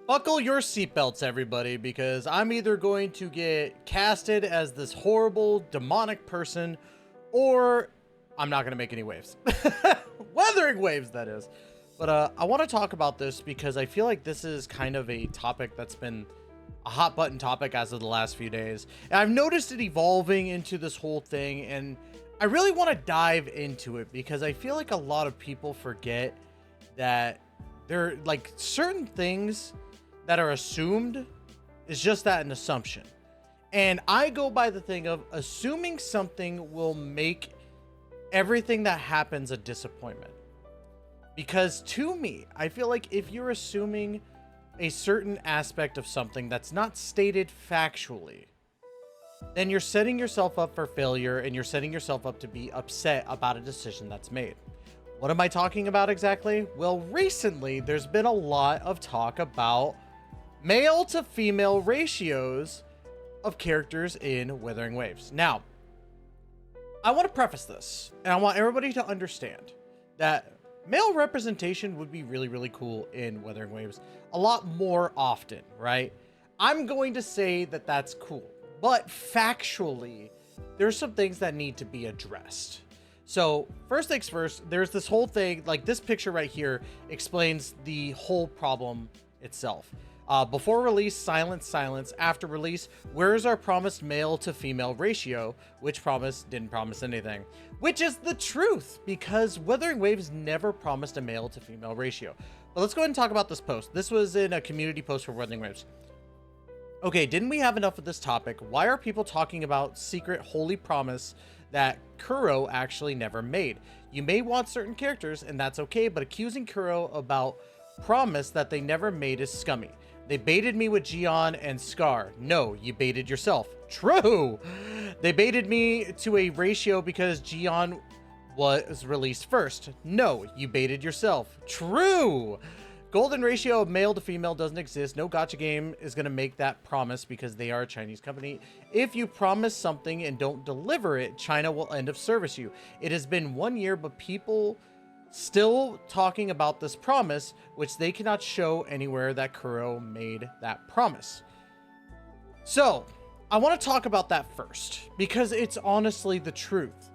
Buckle your seatbelts, everybody, because I'm either going to get casted as this horrible, demonic person, or I'm not going to make any waves. Wuthering waves, that is. But I want to talk about this because I feel like this is kind of a topic that's been a hot button topic as of the last few days. And I've noticed it evolving into this whole thing, and I really want to dive into it because I feel like a lot of people forget that there are like certain things that are assumed is just that, an assumption. And I go by the thing of assuming something will make everything that happens a disappointment. Because to me, I feel like if you're assuming a certain aspect of something that's not stated factually, then you're setting yourself up for failure and you're setting yourself up to be upset about a decision that's made. What am I talking about exactly? Well, recently there's been a lot of talk about male to female ratios of characters in Wuthering Waves. Now, I want to preface this, and I want everybody to understand that male representation would be really, really cool in Wuthering Waves a lot more often, right? I'm going to say that that's cool, but factually, there's some things that need to be addressed. So first things first, there's this whole thing, like this picture right here explains the whole problem itself. Before release, silence, silence. After release, where's our promised male to female ratio? Which promise didn't promise anything. Which is the truth, because Wuthering Waves never promised a male to female ratio. But let's go ahead and talk about this post. This was in a community post for Wuthering Waves. Okay, didn't we have enough of this topic? Why are people talking about secret holy promise that Kuro actually never made? You may want certain characters, and that's okay, but accusing Kuro about promise that they never made is scummy. They baited me with Gion and Scar. No, you baited yourself. True. They baited me to a ratio because Gion was released first. No, you baited yourself. True. Golden ratio of male to female doesn't exist. No gacha game is going to make that promise because they are a Chinese company. If you promise something and don't deliver it, China will end of service you. It has been 1 year, but people still talking about this promise, which they cannot show anywhere that Kuro made that promise. So I want to talk about that first because it's honestly the truth.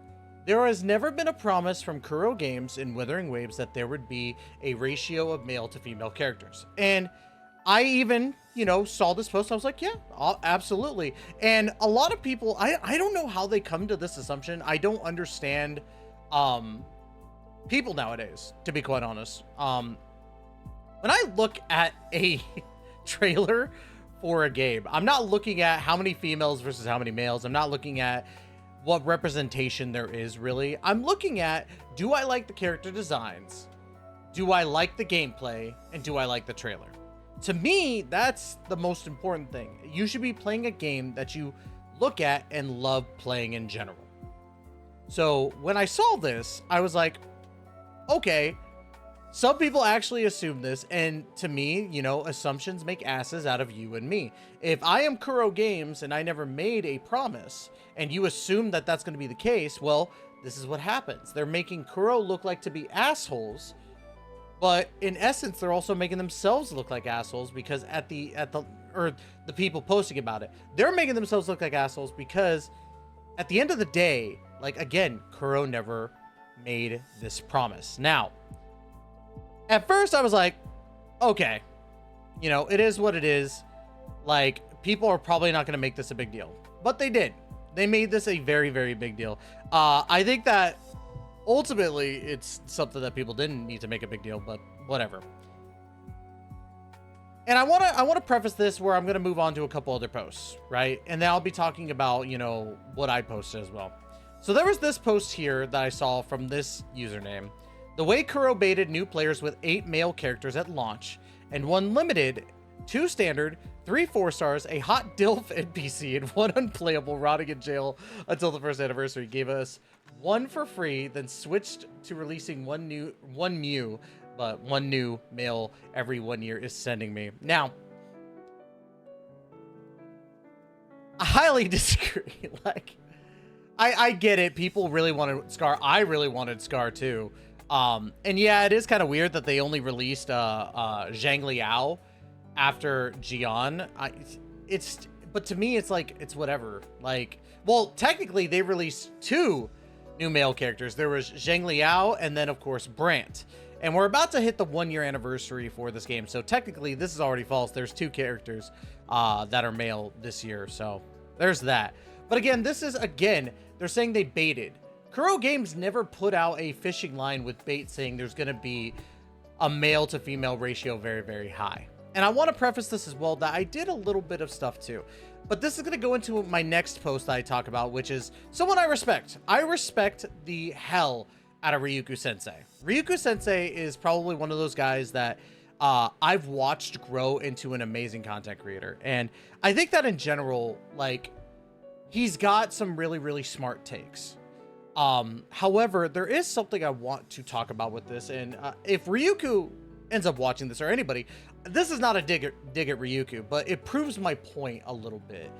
There has never been a promise from Kuro Games in Wuthering Waves that there would be a ratio of male to female characters. And I even, saw this post. I was like, yeah, absolutely. And a lot of people, I don't know how they come to this assumption. I don't understand, people nowadays, to be quite honest. When I look at a trailer for a game, I'm not looking at how many females versus how many males. I'm not looking at what representation there is, really. I'm looking at, do I like the character designs? Do I like the gameplay? And do I like the trailer? To me, that's the most important thing. You should be playing a game that you look at and love playing in general. So when I saw this, I was like, okay, some people actually assume this, and to me, assumptions make asses out of you and me. If I am Kuro Games and I never made a promise, and you assume that that's going to be the case, well, this is what happens. They're making Kuro look like to be assholes, but in essence, they're also making themselves look like assholes because the people posting about it, they're making themselves look like assholes because at the end of the day, like, again, Kuro never made this promise. Now, at first I was like, okay, it is what it is. Like, people are probably not going to make this a big deal, but they did. They made this a very, very big deal. I think that ultimately it's something that people didn't need to make a big deal, but whatever. And I want to preface this where I'm going to move on to a couple other posts, right? And then I'll be talking about, what I posted as well. So there was this post here that I saw from this username. The way Kuro baited new players with 8 male characters at launch and 1 limited, 2 standard, 3 4-stars, a hot DILF NPC, and 1 unplayable rotting in jail until the first anniversary, gave us 1 for free, then switched to releasing 1 new male every 1 year is sending me. Now, I highly disagree. Like, I get it. People really wanted Scar. I really wanted Scar too. And yeah, it is kind of weird that they only released Zhang Liao after Gion. But to me, it's like, it's whatever. Like, well, technically they released 2 new male characters. There was Zheng Liao and then of course Brant. And we're about to hit the 1-year anniversary for this game. So technically this is already false. There's 2 characters that are male this year. So there's that. But again, this is, again, they're saying they baited. Kuro Games never put out a fishing line with bait saying there's going to be a male to female ratio very, very high. And I want to preface this as well that I did a little bit of stuff too. But this is going to go into my next post that I talk about, which is someone I respect. I respect the hell out of Ryuku Sensei. Ryuku Sensei is probably one of those guys that I've watched grow into an amazing content creator. And I think that in general, like, he's got some really, really smart takes. However, there is something I want to talk about with this. And if Ryuku ends up watching this, or anybody, this is not a dig at Ryuku, but it proves my point a little bit.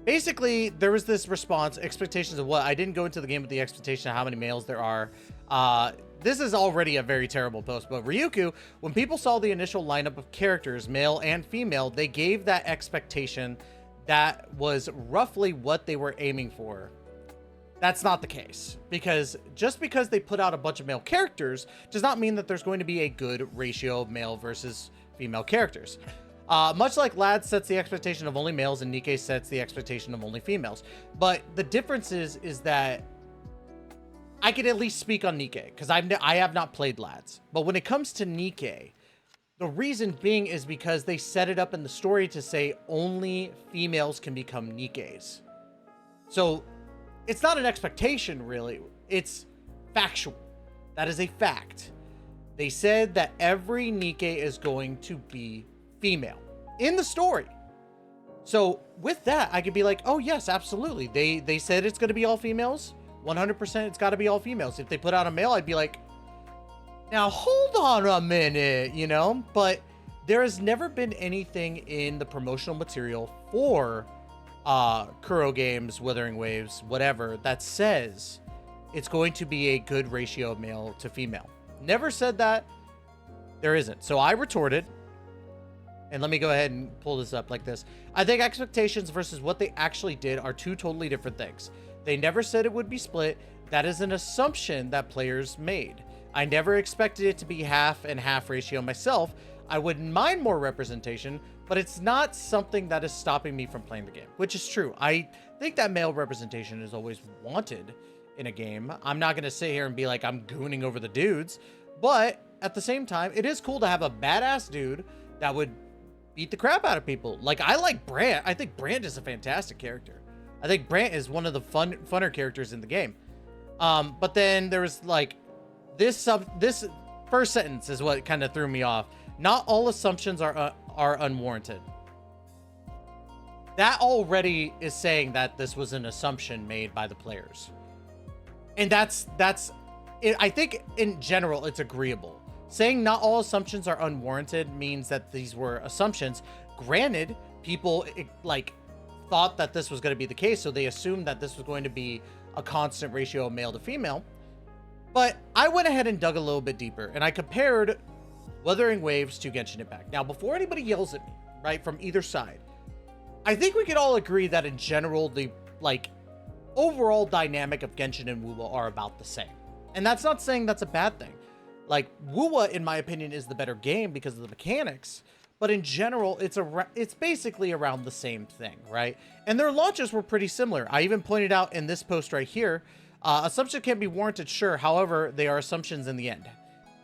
Basically, there was this response, expectations of what? I didn't go into the game with the expectation of how many males there are. This is already a very terrible post, but Ryuku, when people saw the initial lineup of characters, male and female, they gave that expectation that was roughly what they were aiming for. That's not the case, because just because they put out a bunch of male characters does not mean that there's going to be a good ratio of male versus female characters. Much like Lad sets the expectation of only males and Nikke sets the expectation of only females. But the difference is that I can at least speak on Nikke, because I have not played Lads. But when it comes to Nikke, the reason being is because they set it up in the story to say only females can become Nikkes. So it's not an expectation, really. It's factual. That is a fact. They said that every Nikke is going to be female in the story. So with that, I could be like, oh yes, absolutely. They said it's going to be all females. 100% it's got to be all females. If they put out a male, I'd be like, now hold on a minute, you know? But there has never been anything in the promotional material for Kuro Games, Wuthering Waves, whatever, that says it's going to be a good ratio of male to female. Never said that. There isn't. So I retorted. And let me go ahead and pull this up like this. I think expectations versus what they actually did are 2 totally different things. They never said it would be split. That is an assumption that players made. I never expected it to be half and half ratio myself. I wouldn't mind more representation, but it's not something that is stopping me from playing the game, which is true. I think that male representation is always wanted in a game. I'm not going to sit here and be like, I'm gooning over the dudes, but at the same time, it is cool to have a badass dude that would beat the crap out of people. Like, I like Brant. I think Brant is a fantastic character. I think Brant is one of the funner characters in the game. But then there was like this first sentence is what kind of threw me off. Not all assumptions are unwarranted. That already is saying that this was an assumption made by the players. And that's it. I think in general, it's agreeable. Saying not all assumptions are unwarranted means that these were assumptions. Granted, people like thought that this was going to be the case, so they assumed that this was going to be a constant ratio of male to female. But I went ahead and dug a little bit deeper, and I compared Wuthering Waves to Genshin Impact. Now, before anybody yells at me, right, from either side, I think we could all agree that in general, the overall dynamic of Genshin and wuwa are about the same. And that's not saying that's a bad thing. Like, wuwa, in my opinion, is the better game because of the mechanics. But in general, it's basically around the same thing, right? And their launches were pretty similar. I even pointed out in this post right here, assumption can be warranted, sure. However, they are assumptions in the end.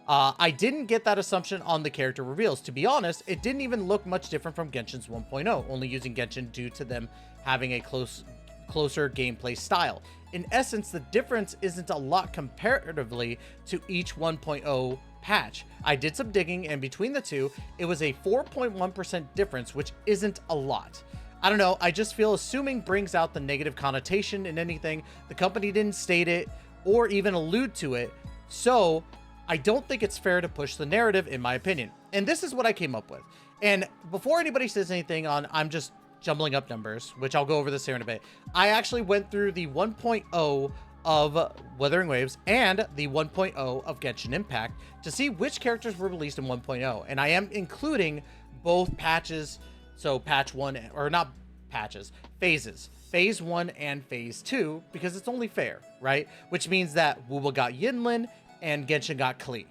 I didn't get that assumption on the character reveals. To be honest, it didn't even look much different from Genshin's 1.0, only using Genshin due to them having a closer gameplay style. In essence, the difference isn't a lot comparatively to each 1.0 patch. I did some digging, and between the two, it was a 4.1% difference, which isn't a lot. I don't know, I just feel assuming brings out the negative connotation in anything. The company didn't state it or even allude to it, so I don't think it's fair to push the narrative, in my opinion. And this is what I came up with. And before anybody says anything on, I'm just jumbling up numbers, which I'll go over this here in a bit. I actually went through the 1.0 of Wuthering Waves and the 1.0 of Genshin Impact to see which characters were released in 1.0. And I am including both patches. So patch 1, or not patches, phases. Phase 1 and Phase 2, because it's only fair, right? Which means that wuwa got Yinlin and Genshin got Klee.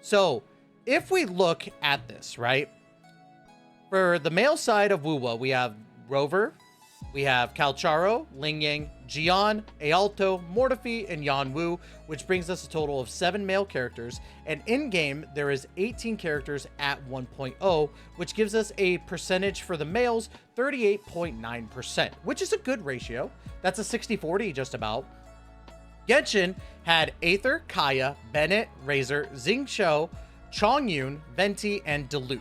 So if we look at this, right? For the male side of wuwa, we have Rover, we have Calcharo, Lingyang, Jian, Aalto, Mortefi, and Yanwu, which brings us a total of 7 male characters. And in-game, there is 18 characters at 1.0, which gives us a percentage for the males, 38.9%, which is a good ratio. That's a 60-40 just about. Genshin had Aether, Kaya, Bennett, Razor, Xingqiu, Chongyun, Venti, and Diluc,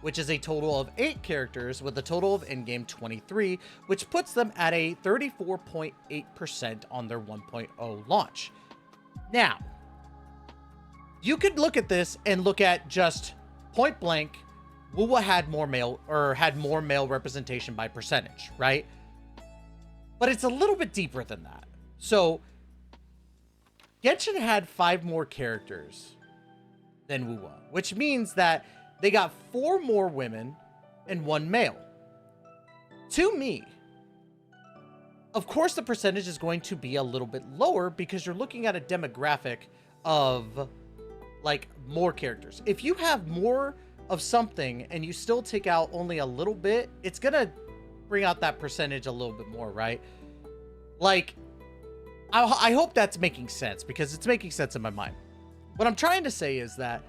which is a total of 8 characters with a total of in-game 23, which puts them at a 34.8% on their 1.0 launch. Now, you could look at this and look at just point blank, wuwa had more male representation by percentage, right? But it's a little bit deeper than that. So Genshin had 5 more characters than wuwa, which means that they got 4 more women and 1 male. To me, of course, the percentage is going to be a little bit lower because you're looking at a demographic of like more characters. If you have more of something and you still take out only a little bit, it's gonna bring out that percentage a little bit more, right? Like, I hope that's making sense, because it's making sense in my mind. What I'm trying to say is that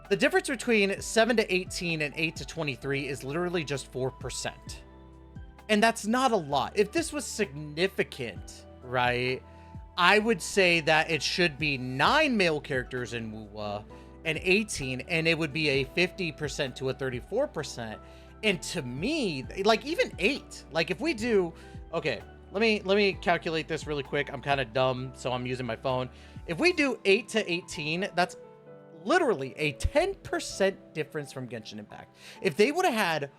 the difference between 7 to 18 and 8 to 23 is literally just 4%. And that's not a lot. If this was significant, right, I would say that it should be 9 male characters in wuwa and 18, and it would be a 50% to a 34%. And to me, like even 8, like if we do, okay, let me calculate this really quick. I'm kind of dumb, so I'm using my phone. If we do 8 to 18, that's literally a 10% difference from Genshin Impact. If they would have had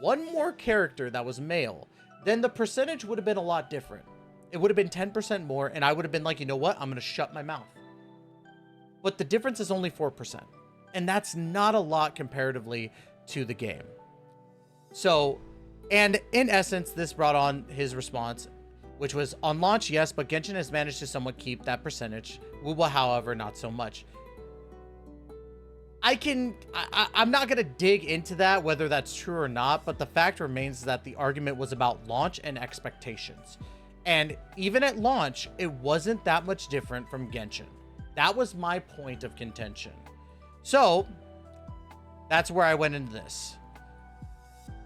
1 more character that was male, then the percentage would have been a lot different. It would have been 10% more, and I would have been like, you know what? I'm going to shut my mouth. But the difference is only 4%. And that's not a lot comparatively to the game. So, and in essence, this brought on his response, which was, on launch, yes, but Genshin has managed to somewhat keep that percentage. wuwa, however, not so much. I'm not going to dig into that, whether that's true or not, but the fact remains that the argument was about launch and expectations. And even at launch, it wasn't that much different from Genshin. That was my point of contention. So, that's where I went into this.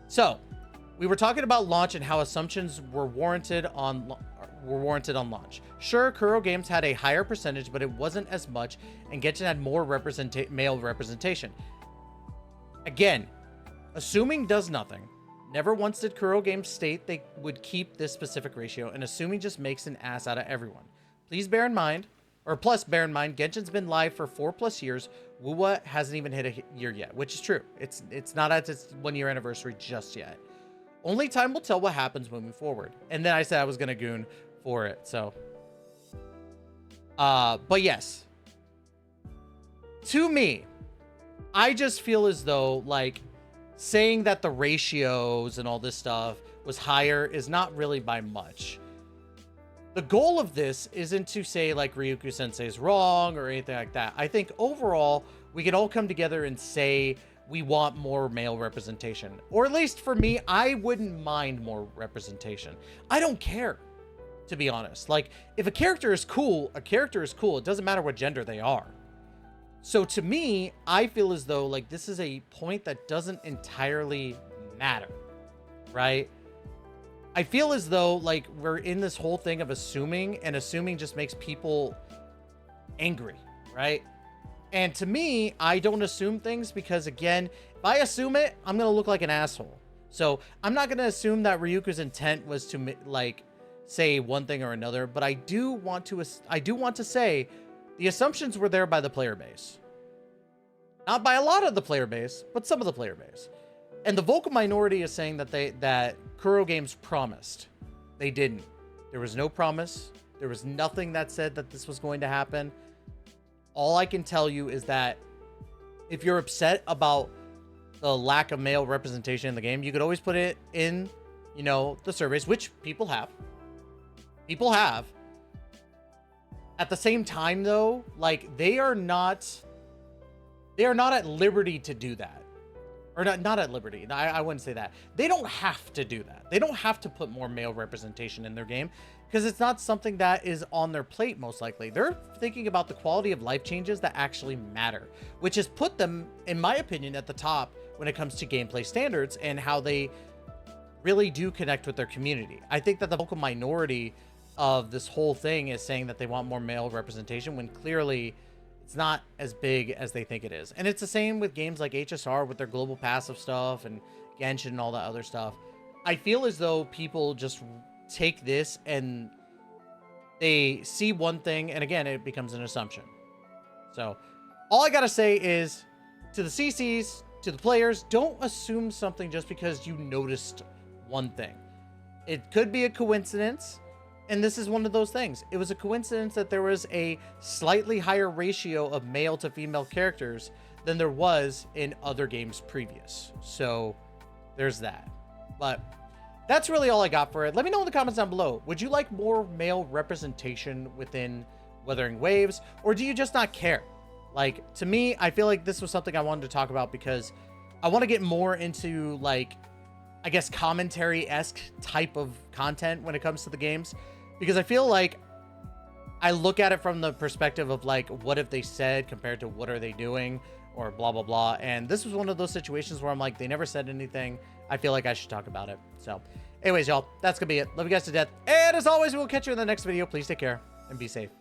So, we were talking about launch and how assumptions were warranted on launch. Sure, Kuro Games had a higher percentage, but it wasn't as much, and Genshin had more male representation. Again, assuming does nothing. Never once did Kuro Games state they would keep this specific ratio, and assuming just makes an ass out of everyone. Plus bear in mind, Genshin's been live for 4+ years. wuwa hasn't even hit a year yet, which is true. It's not at its 1-year anniversary just yet. Only time will tell what happens moving forward. And then I said I was gonna goon for it, so. But yes. To me, I just feel as though, like, saying that the ratios and all this stuff was higher is not really by much. The goal of this isn't to say, like, Ryuku Sensei is wrong or anything like that. I think overall, we can all come together and say we want more male representation. Or at least for me, I wouldn't mind more representation. I don't care, to be honest. Like, if a character is cool, a character is cool. It doesn't matter what gender they are. So to me, I feel as though, like, this is a point that doesn't entirely matter, right? I feel as though, like, we're in this whole thing of assuming, and assuming just makes people angry, right? And to me, I don't assume things because, again, if I assume it, I'm going to look like an asshole. So I'm not going to assume that Ryuku's intent was to, like, say one thing or another, but I do want to say the assumptions were there by the player base. Not by a lot of the player base, but some of the player base. And the vocal minority is saying that Kuro Games promised. They didn't. There was no promise. There was nothing that said that this was going to happen. All I can tell you is that if you're upset about the lack of male representation in the game, you could always put it in, you know, the surveys, which people have. People have. At the same time, though, like, they are not at liberty to do that. Or not at liberty. I wouldn't say that. They don't have to do that. They don't have to put more male representation in their game because it's not something that is on their plate, most likely. They're thinking about the quality of life changes that actually matter, which has put them, in my opinion, at the top when it comes to gameplay standards and how they really do connect with their community. I think that the vocal minority of this whole thing is saying that they want more male representation when clearly it's not as big as they think it is. And it's the same with games like HSR with their global passive stuff and Genshin and all that other stuff. I feel as though people just take this and they see one thing, and again, it becomes an assumption. So all I gotta say is, to the CCs, to the players, don't assume something just because you noticed one thing. It could be a coincidence. And this is one of those things. It was a coincidence that there was a slightly higher ratio of male to female characters than there was in other games previous. So there's that. But that's really all I got for it. Let me know in the comments down below. Would you like more male representation within Wuthering Waves? Or do you just not care? Like, to me, I feel like this was something I wanted to talk about because I want to get more into, like, I guess commentary-esque type of content when it comes to the games. Because I feel like I look at it from the perspective of, like, what have they said compared to what are they doing or blah, blah, blah. And this was one of those situations where I'm like, they never said anything. I feel like I should talk about it. So anyways, y'all, that's going to be it. Love you guys to death. And as always, we'll catch you in the next video. Please take care and be safe.